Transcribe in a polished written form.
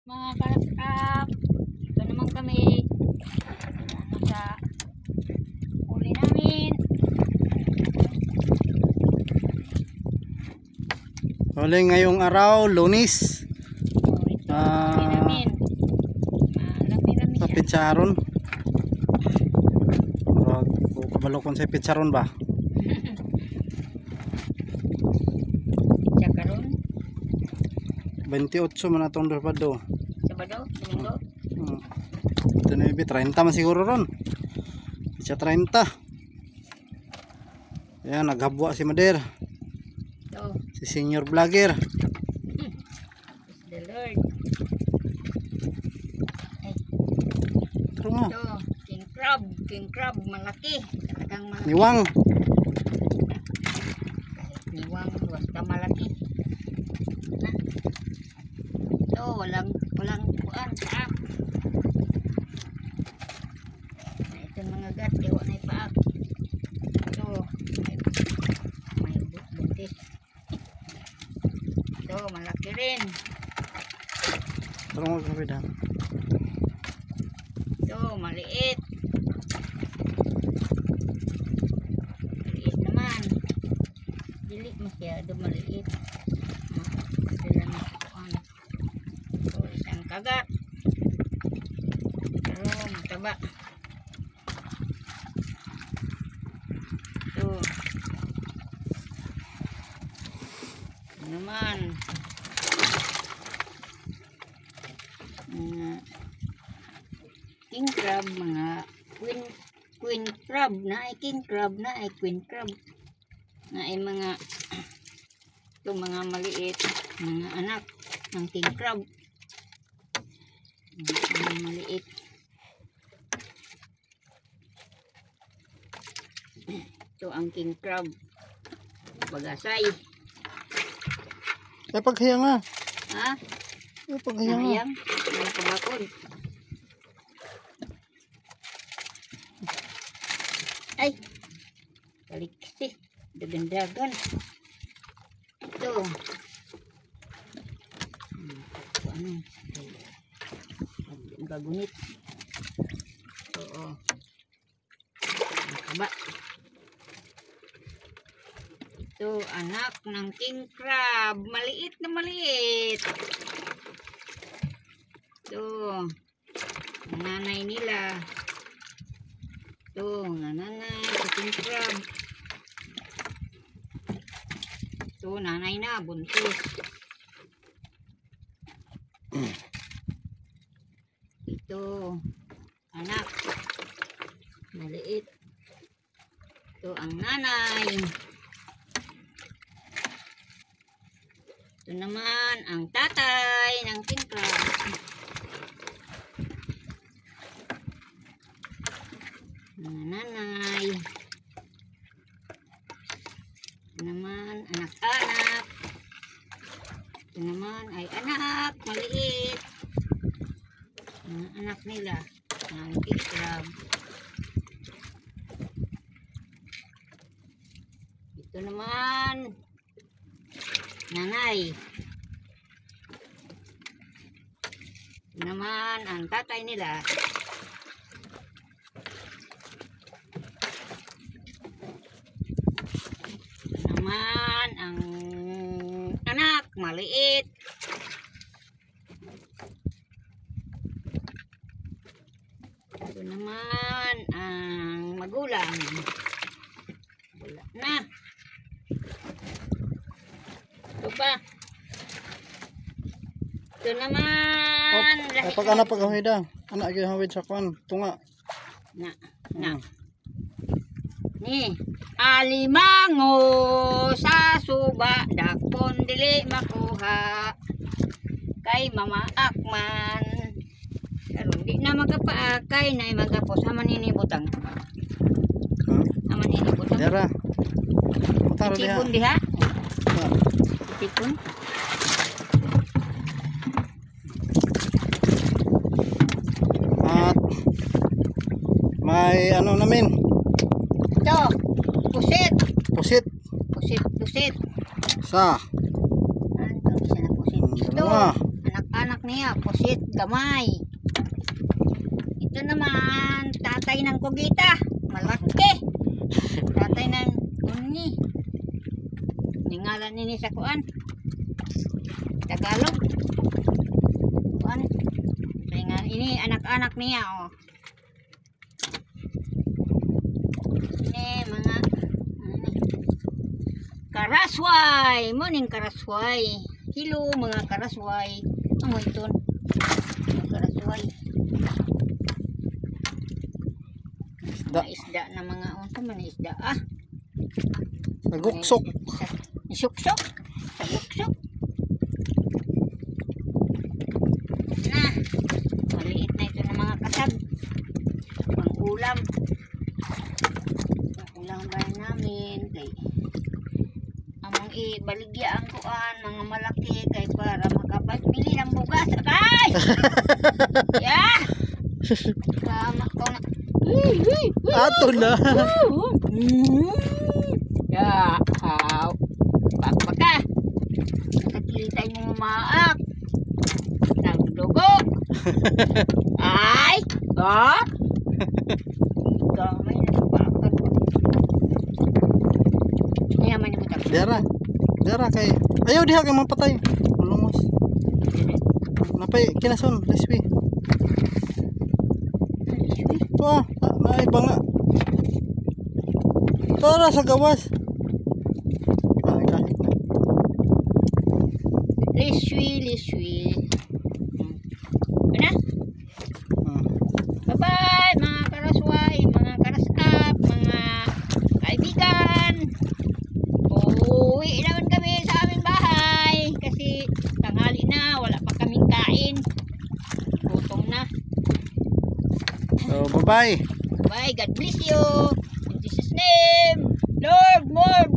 Mga kalakap, ito naman kami sa huli namin. Huli ngayong araw, Lunes. Ito huli namin. Lami-lami Sa siya. pitsaron. Kabalokon sa pitsaron ba? Siya karon 28 man atong dorpado. Sabado, Domingo. Ito na ibi, 30 man siguro ron. Siya 30. Ayan, naghabwa si Mader. Ito, Si senior vlogger. the Lord. Ay, Tara nga. ito, King Crab, malaki. Talagang malaki. Niwang. Niwang, basta malaki. Na. Ito, walang kuan, paak. Ito mga gat, ewa na ipaak. Ito, may buntis. Ito, malaki rin. Tara nga kapida. Ito, maliit. Maliit naman. Dili masyado maliit. Sila na kuan. Ito, isang kagat. Pero mataba. Ito. Ito naman. King crab, mga queen crab na ay king crab na ay queen crab na ay mga ito mga maliit, mga anak ng king crab. Mga maliit. Ito ang king crab. Bagasay. Eh, paghiya nga. Ha? Eh, paghiya nga. Sayang. Ang kabakod. Ay. Balik kasi. Dagan-dagan. Ito. Ito ano. Ang gagunit. Oo. Ang kaba. Ito, anak ng king crab. Maliit na maliit. Ito. Ang nanay nila. Ito, ang nanay sa king crab. Ito, nanay na, buntis. Ito, anak. Maliit. Ito, ang nanay. Ito naman, ang tatay ng king crab. Mga nanay. Ito naman, anak-anak. Ito naman ay anak, maliit. Mga anak nila, ng king crab. Ito naman, nanay. Ito naman, ang tatay nila. Naman ang anak maliit. Ito naman ang magulang. Wala na. Ito pa. Ito naman. Ay, pag anak pag-ahida. Anak yung hawid sa kwan. Tunga. Na. Ni. Alimango sa suba dakon dili makuha kay mama akman karon di na magapaakay na magapos haman ini butang haman ini butang Dara. Tara diha. tipon diha tipon At may ano namin. ito pusit Pusit. pusit Sa. ano isa na pusit ito Dalawa. anak-anak niya pusit maliit, gamay. Ito naman, tatay ng kugita. Malaki. Tatay ng uni. Ningalan nini sa kuan. Tagalog. Kuan. Kaya ini anak-anak niya, oh. Ini mga karasway. Morning karasway. Hello mga karasway. Amoy ton. Karasway. Isda. Isda na mga unsa man isda Naguksok. Suksok. Suksok. Na. Maliit na ito ng mga kasab. Pang ulam. Pang ulam ba namin kay among ibaligya ang kuan mga malaki kay para makapagpili ng bugas. Kay! Yeah! Tama ko na. Ato na. Ya, how? Pagpaka. Nakakilitay mo maak. Nagdugo. Ay! Ha? Gamay na bakit. Yaman yung butak. Dara kay. Ayaw diha kay mapatay. Malumos. Napay kinason, leswi. Wah, ay banga. Tara sa gawas. Ay kahit na. Liswi. Ano? Hmm. Bye-bye mga karasway, mga karasap, mga kaibigan. Uuwi naman kami sa aming bahay kasi tanghali na, wala pa kaming kain. Gutom na. So, bye-bye. Bye, God bless you. In Jesus' name. Lord, more